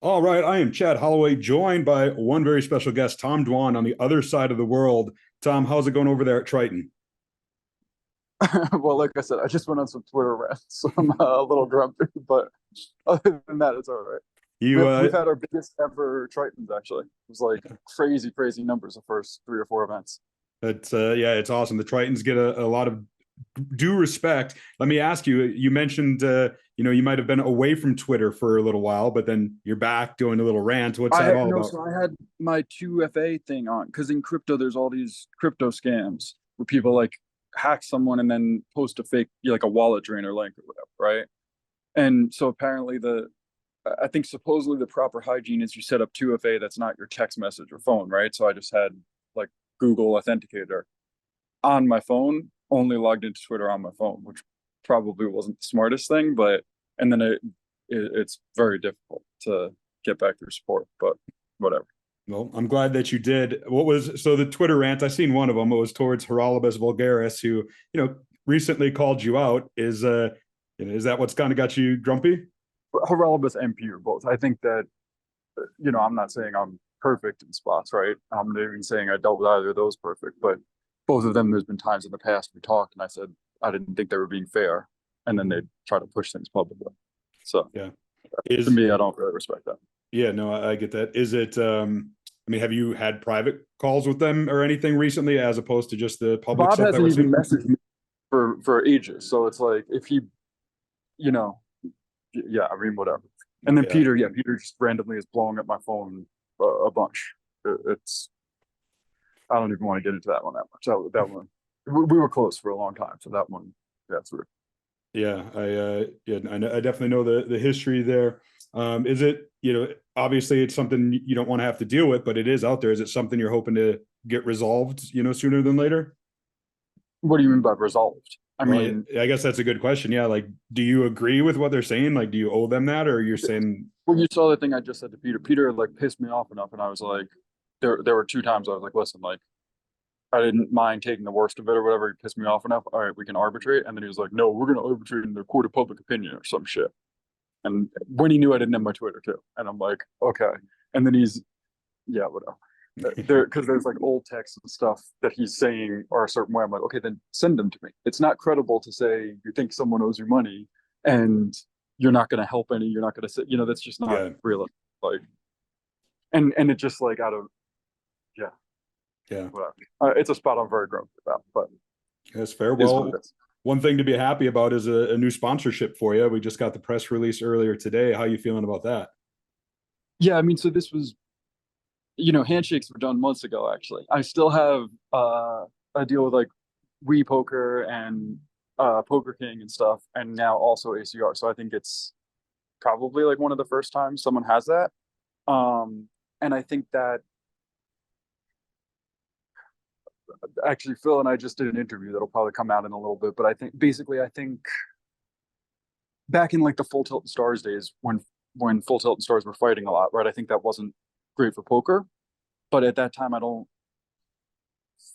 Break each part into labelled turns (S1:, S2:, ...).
S1: All right, I am Chad Holloway, joined by one very special guest, Tom Dwan, on the other side of the world. Tom, how's it going over there at Triton?
S2: Well, like I said, I just went on some Twitter rants, so I'm a little grumpy, but other than that, it's all right.
S1: You,
S2: We've had our biggest ever Tritons actually. It was like crazy, crazy numbers the first three or four events.
S1: it's yeah, it's awesome. The Tritons get a lot of due respect. Let me ask you. You mentioned, you might have been away from Twitter for a little while, but then you're back doing a little rant. What's that
S2: I
S1: all
S2: no,
S1: about?
S2: so I had my 2FA thing on because in crypto there's all these crypto scams where people like hack someone and then post a fake like a wallet drainer link or whatever, right? And so apparently I think supposedly the proper hygiene is you set up 2FA that's not your text message or phone, right? So I just had like Google Authenticator on my phone, only logged into Twitter on my phone, which probably wasn't the smartest thing, but and then it's very difficult to get back through support, but whatever.
S1: Well, I'm glad that you did. What was so the Twitter rant? I seen one of them. It was towards Heralibus Vulgaris, who recently called you out. Is that what's kind of got you grumpy?
S2: Heralibus and Peter both. I think that I'm not saying I'm perfect in spots, right? I'm not even saying I dealt with either of those perfect, but both of them, there's been times in the past we talked and I said I didn't think they were being fair, and then they try to push things publicly. So
S1: Yeah.
S2: to
S1: Is
S2: me, I don't really respect that.
S1: Yeah, no, I get that. Is it I mean, have you had private calls with them or anything recently as opposed to just the public
S2: Bob
S1: stuff that
S2: hasn't
S1: we're
S2: even
S1: seeing?
S2: messaged me for ages, so it's like if he, you know, yeah, I mean whatever. And then
S1: Yeah.
S2: Peter, yeah, Peter just randomly is blowing up my phone a bunch. It's I don't even want to get into that one that much. That one, we were close for a long time, so that one, that's weird.
S1: Yeah, I definitely know the history there. Is it, obviously it's something you don't want to have to deal with, but it is out there. Is it something you're hoping to get resolved, sooner than later?
S2: What do you mean by resolved? I
S1: Well,
S2: mean,
S1: I guess that's a good question. Yeah, like, do you agree with what they're saying? Like, do you owe them that, or you're saying,
S2: when you saw the thing I just said to Peter, Peter like pissed me off enough, and I was like, there were two times I was like, listen, like I didn't mind taking the worst of it or whatever. He pissed me off enough. All right, we can arbitrate. And then he was like, no, we're gonna arbitrate in the court of public opinion or some shit. And when he knew I didn't have my Twitter too, and I'm like, okay. And then yeah, whatever. Because there's like old texts and stuff that he's saying are a certain way. I'm like, okay, then send them to me. It's not credible to say you think someone owes you money and you're not going to help any. You're not going to say, that's just not
S1: yeah,
S2: real. Like, and it just like out of yeah,
S1: yeah,
S2: whatever. It's a spot I'm very grumpy about, but
S1: that's fair.
S2: is what it
S1: Well,
S2: is.
S1: one thing to be happy about is a new sponsorship for you. We just got the press release earlier today. How you feeling about that?
S2: Yeah, I mean, so this was, handshakes were done months ago. Actually, I still have a deal with like We Poker and Poker King and stuff, and now also ACR. So I think it's probably like one of the first times someone has that. And I think that actually Phil and I just did an interview that'll probably come out in a little bit. But I think basically, I think back in like the Full Tilt and Stars days when Full Tilt and Stars were fighting a lot, right? I think that wasn't great for poker. But at that time, I don't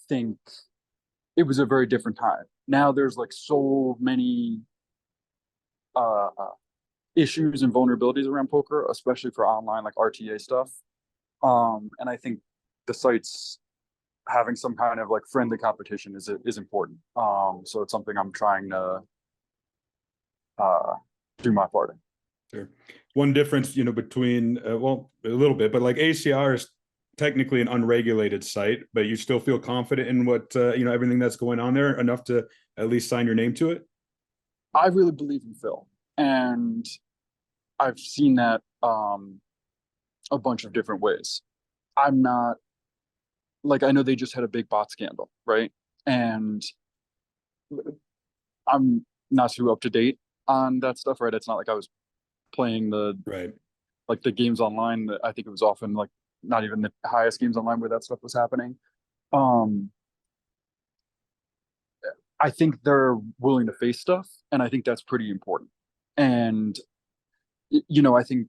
S2: think it was a very different time. Now there's like so many uh, issues and vulnerabilities around poker, especially for online like RTA stuff. And I think the sites having some kind of like friendly competition is important. So it's something I'm trying to uh, do my part in.
S1: Sure. One difference, between well, a little bit, but like ACR is technically an unregulated site, but you still feel confident in what everything that's going on there enough to at least sign your name to it.
S2: I really believe in Phil, and I've seen that a bunch of different ways. I'm not like I know they just had a big bot scandal, right? And I'm not too up to date on that stuff, right? It's not like I was playing
S1: Right.
S2: the games online. I think it was often like not even the highest games online where that stuff was happening. Um, I think they're willing to face stuff, and I think that's pretty important. And I think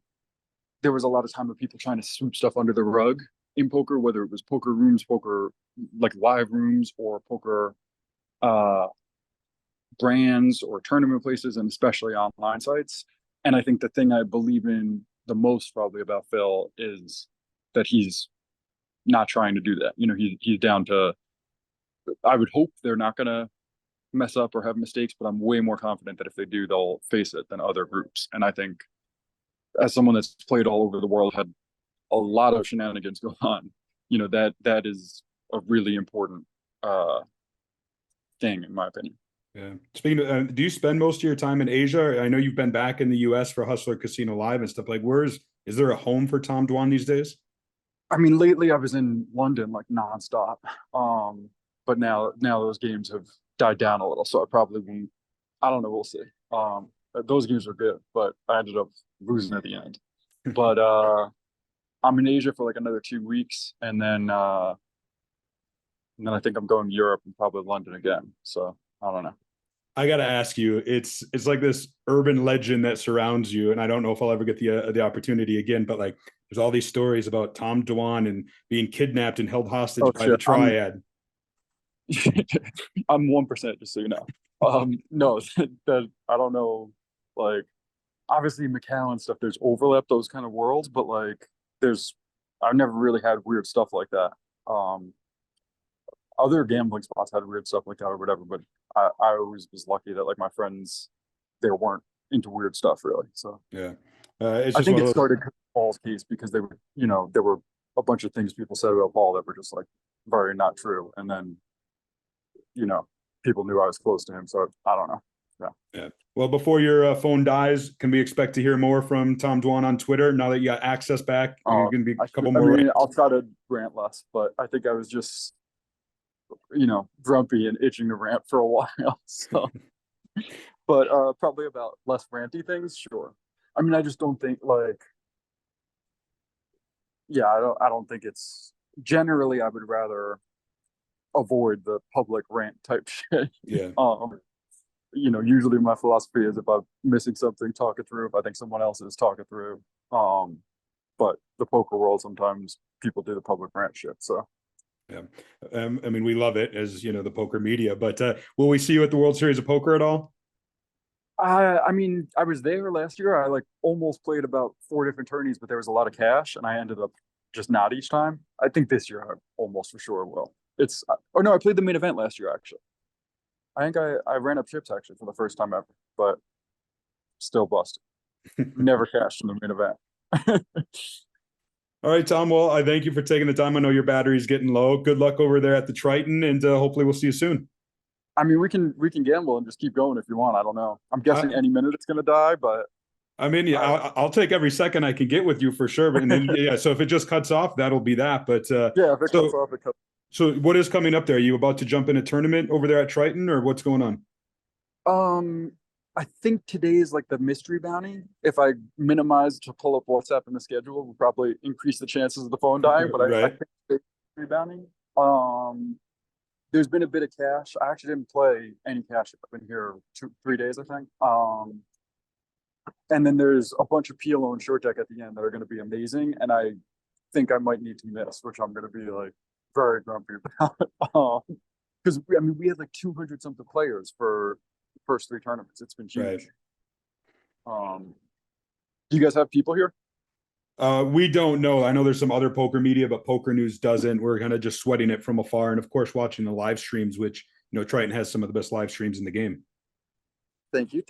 S2: there was a lot of time of people trying to sweep stuff under the rug in poker, whether it was poker rooms, poker like live rooms, or poker uh, brands or tournament places, and especially online sites. And I think the thing I believe in the most probably about Phil is that he's not trying to do that. You know, he's down to. I would hope they're not gonna mess up or have mistakes, but I'm way more confident that if they do, they'll face it than other groups. And I think, as someone that's played all over the world, had a lot of shenanigans go on, you know, that is a really important thing in my opinion.
S1: Yeah. Speaking of, do you spend most of your time in Asia? I know you've been back in the US for Hustler Casino Live and stuff. Like, is there a home for Tom Dwan these days?
S2: I mean, lately I was in London like nonstop. But now those games have died down a little, so I probably won't. I don't know, we'll see. Those games were good, but I ended up losing at the end. But I'm in Asia for like another 2 weeks, and then I think I'm going to Europe and probably London again. So I don't know.
S1: I gotta ask you, it's like this urban legend that surrounds you, and I don't know if I'll ever get the opportunity again. But like, there's all these stories about Tom Dwan and being kidnapped and held hostage by the Triad.
S2: I'm 1%, just so you know. No, that I don't know. Like, obviously Macau and stuff, there's overlap those kind of worlds, but like, I've never really had weird stuff like that. Other gambling spots had weird stuff like that or whatever, but I always was lucky that like my friends, they weren't into weird stuff really. So
S1: yeah, it's
S2: I
S1: just
S2: think it started Paul's case because they were, you know, there were a bunch of things people said about Paul that were just like very not true, and then, you know, people knew I was close to him, so I don't know.
S1: Yeah. Well, before your phone dies, can we expect to hear more from Tom Dwan on Twitter now that you got access back? You're going to be a couple more.
S2: I mean, I'll try to rant less, but I think I was just, you know, grumpy and itching to rant for a while. So, but probably about less ranty things, sure. I mean, I just don't think like, yeah, I don't think it's generally. I would rather avoid the public rant type shit.
S1: Yeah.
S2: You know, usually my philosophy is if I'm missing something, talk it through. If I think someone else is, talk it through. But the poker world, sometimes people do the public rant shit. So
S1: yeah, I mean, we love it, as you know, the poker media. But will we see you at the World Series of Poker at all?
S2: I mean, I was there last year. I like almost played about 4 different tourneys, but there was a lot of cash, and I ended up just not each time. I think this year I almost for sure will. Or no, I played the main event last year actually. I think I ran up chips actually for the first time ever, but still busted. Never cashed in the main event.
S1: All right, Tom. Well, I thank you for taking the time. I know your battery's getting low. Good luck over there at the Triton, and hopefully we'll see you soon.
S2: I mean, we can gamble and just keep going if you want. I don't know. I'm guessing any minute it's gonna die, but
S1: I mean, yeah, I'll take every second I can get with you for sure. But and then yeah, so if it just cuts off, that'll be that. But
S2: yeah, if it cuts off, it cuts.
S1: So what is coming up there? Are you about to jump in a tournament over there at Triton, or what's going on?
S2: I think today is like the mystery bounty. If I minimize to pull up WhatsApp in the schedule, will probably increase the chances of the phone dying. But
S1: right.
S2: I think it's mystery bounty. There's been a bit of cash. I actually didn't play any cash. I've been here 3 days, I think. And then there's a bunch of PLO and short deck at the end that are going to be amazing. And I think I might need to miss, which I'm going to be like very grumpy about. Because I mean, we had like 200 something players for the first 3 tournaments. It's been huge. Right. Do you guys have people here?
S1: We don't know. I know there's some other poker media, but PokerNews doesn't. We're kind of just sweating it from afar, and of course, watching the live streams, which, you know, Triton has some of the best live streams in the game.
S2: Thank you.